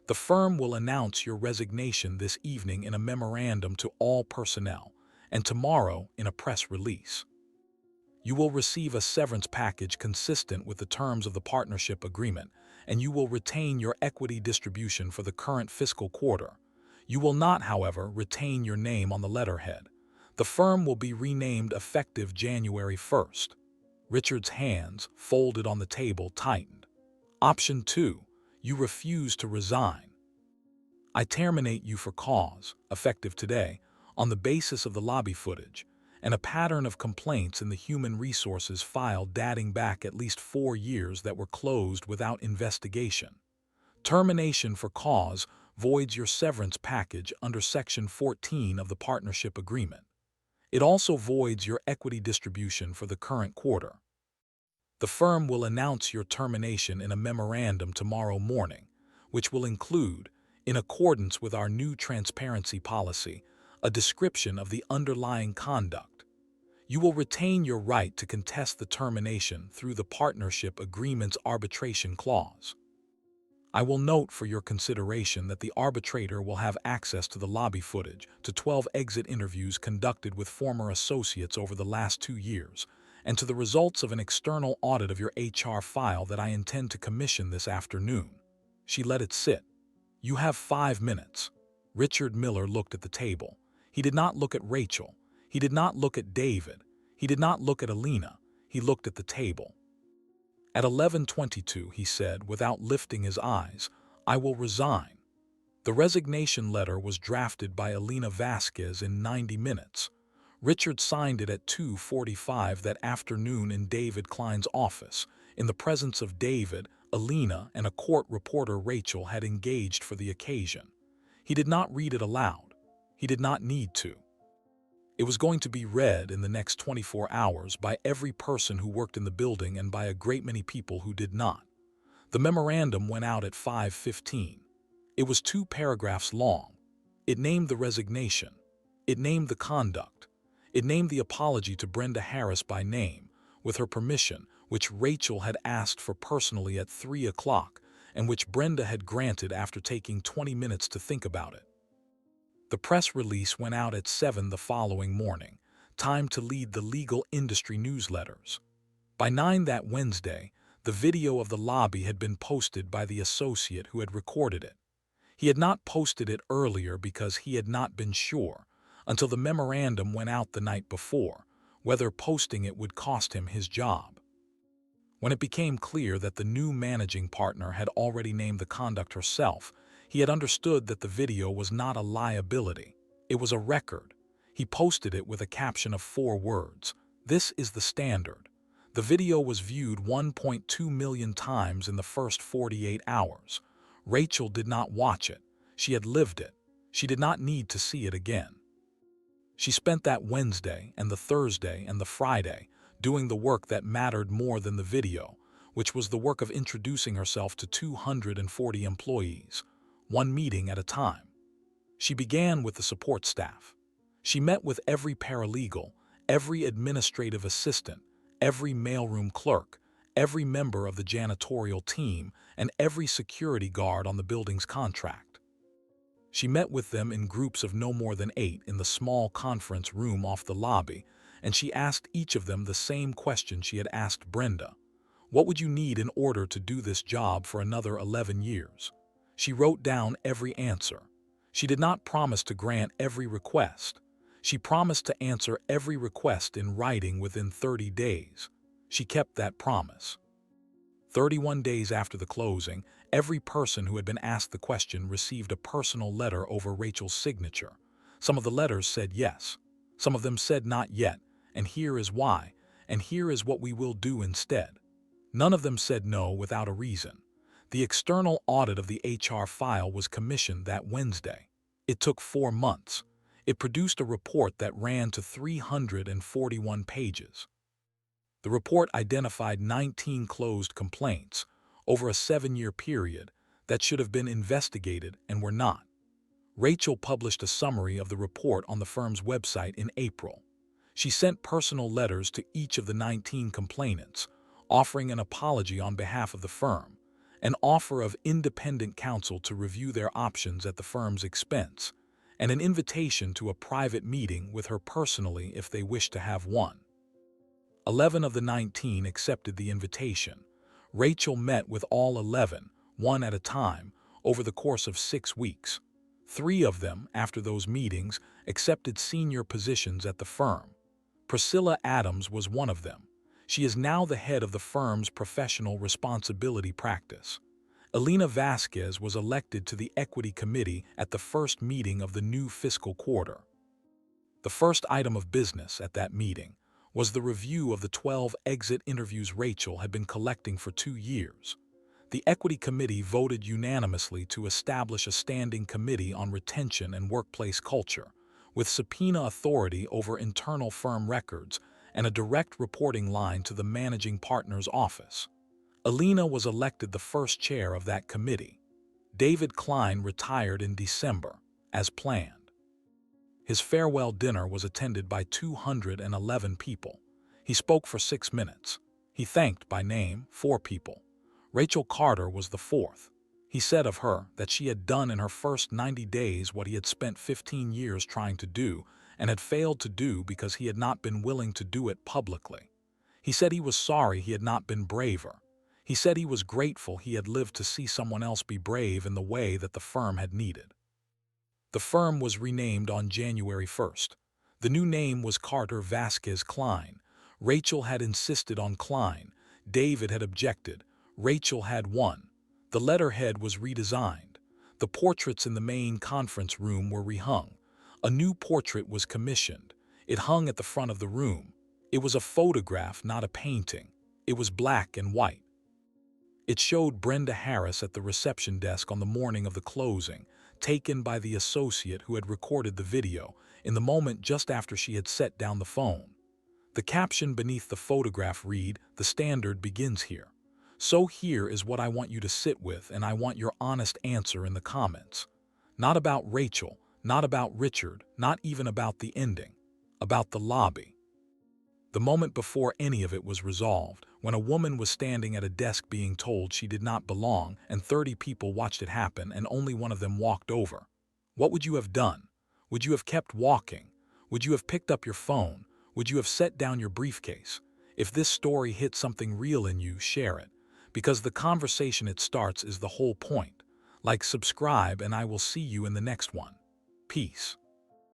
S1: The firm will announce your resignation this evening in a memorandum to all personnel, and tomorrow in a press release. You will receive a severance package consistent with the terms of the partnership agreement, and you will retain your equity distribution for the current fiscal quarter. You will not, however, retain your name on the letterhead. The firm will be renamed effective January 1st. Richard's hands, folded on the table, tightened. Option 2. You refuse to resign. I terminate you for cause, effective today, on the basis of the lobby footage and a pattern of complaints in the human resources file dating back at least 4 years that were closed without investigation. Termination for cause voids your severance package under Section 14 of the partnership agreement. It also voids your equity distribution for the current quarter. The firm will announce your termination in a memorandum tomorrow morning, which will include, In accordance with our new transparency policy, a description of the underlying conduct. You will retain your right to contest the termination through the partnership agreement's arbitration clause. I will note for your consideration that the arbitrator will have access to the lobby footage, to 12 exit interviews conducted with former associates over the last 2 years, and to the results of an external audit of your HR file that I intend to commission this afternoon. She let it sit. You have 5 minutes. Richard Miller looked at the table. He did not look at Rachel. He did not look at David. He did not look at Alina. He looked at the table. At 11:22, he said, without lifting his eyes, "I will resign." The resignation letter was drafted by Alina Vasquez in 90 minutes. Richard signed it at 2:45 that afternoon in David Klein's office, in the presence of David, Alina, and a court reporter Rachel had engaged for the occasion. He did not read it aloud. He did not need to. It was going to be read in the next 24 hours by every person who worked in the building and by a great many people who did not. The memorandum went out at 5:15. It was 2 paragraphs long. It named the resignation. It named the conduct. It named the apology to Brenda Harris by name, with her permission, which Rachel had asked for personally at 3 o'clock, and which Brenda had granted after taking 20 minutes to think about it. The press release went out at 7 the following morning, time to lead the legal industry newsletters. By 9 that Wednesday, the video of the lobby had been posted by the associate who had recorded it. He had not posted it earlier because he had not been sure, until the memorandum went out the night before, whether posting it would cost him his job. When it became clear that the new managing partner had already named the conduct herself, he had understood that the video was not a liability. It was a record. He posted it with a caption of 4 words. "This is the standard." The video was viewed 1.2 million times in the first 48 hours. Rachel did not watch it. She had lived it. She did not need to see it again. She spent that Wednesday and the Thursday and the Friday doing the work that mattered more than the video, which was the work of introducing herself to 240 employees, one meeting at a time. She began with the support staff. She met with every paralegal, every administrative assistant, every mailroom clerk, every member of the janitorial team, and every security guard on the building's contract. She met with them in groups of no more than 8 in the small conference room off the lobby, and she asked each of them the same question she had asked Brenda. What would you need in order to do this job for another 11 years? She wrote down every answer. She did not promise to grant every request. She promised to answer every request in writing within 30 days. She kept that promise. 31 days after the closing, every person who had been asked the question received a personal letter over Rachel's signature. Some of the letters said yes. Some of them said not yet, and here is why, and here is what we will do instead. None of them said no without a reason. The external audit of the HR file was commissioned that Wednesday. It took 4 months. It produced a report that ran to 341 pages. The report identified 19 closed complaints over a 7-year period that should have been investigated and were not. Rachel published a summary of the report on the firm's website in April. She sent personal letters to each of the 19 complainants, offering an apology on behalf of the firm, an offer of independent counsel to review their options at the firm's expense, and an invitation to a private meeting with her personally if they wished to have one. 11 of the 19 accepted the invitation. Rachel met with all 11, one at a time, over the course of 6 weeks. 3 of them, after those meetings, accepted senior positions at the firm. Priscilla Adams was one of them. She is now the head of the firm's professional responsibility practice. Alina Vasquez was elected to the Equity Committee at the first meeting of the new fiscal quarter. The first item of business at that meeting was the review of the 12 exit interviews Rachel had been collecting for 2 years. The Equity Committee voted unanimously to establish a standing committee on retention and workplace culture, with subpoena authority over internal firm records and a direct reporting line to the managing partner's office. Alina was elected the first chair of that committee. David Klein retired in December, as planned. His farewell dinner was attended by 211 people. He spoke for 6 minutes. He thanked by name 4 people. Rachel Carter was the 4th. He said of her that she had done in her first 90 days what he had spent 15 years trying to do and had failed to do because he had not been willing to do it publicly. He said he was sorry he had not been braver. He said he was grateful he had lived to see someone else be brave in the way that the firm had needed. The firm was renamed on January 1st. The new name was Carter Vasquez Klein. Rachel had insisted on Klein. David had objected. Rachel had won. The letterhead was redesigned. The portraits in the main conference room were rehung. A new portrait was commissioned. It hung at the front of the room. It was a photograph, not a painting. It was black and white. It showed Brenda Harris at the reception desk on the morning of the closing, taken by the associate who had recorded the video, in the moment just after she had set down the phone. The caption beneath the photograph read, "The standard begins here." So here is what I want you to sit with, and I want your honest answer in the comments. Not about Rachel, not about Richard, not even about the ending. About the lobby. The moment before any of it was resolved, when a woman was standing at a desk being told she did not belong and 30 people watched it happen and only one of them walked over. What would you have done? Would you have kept walking? Would you have picked up your phone? Would you have set down your briefcase? If this story hit something real in you, share it. Because the conversation it starts is the whole point. Like, subscribe, and I will see you in the next one. Peace.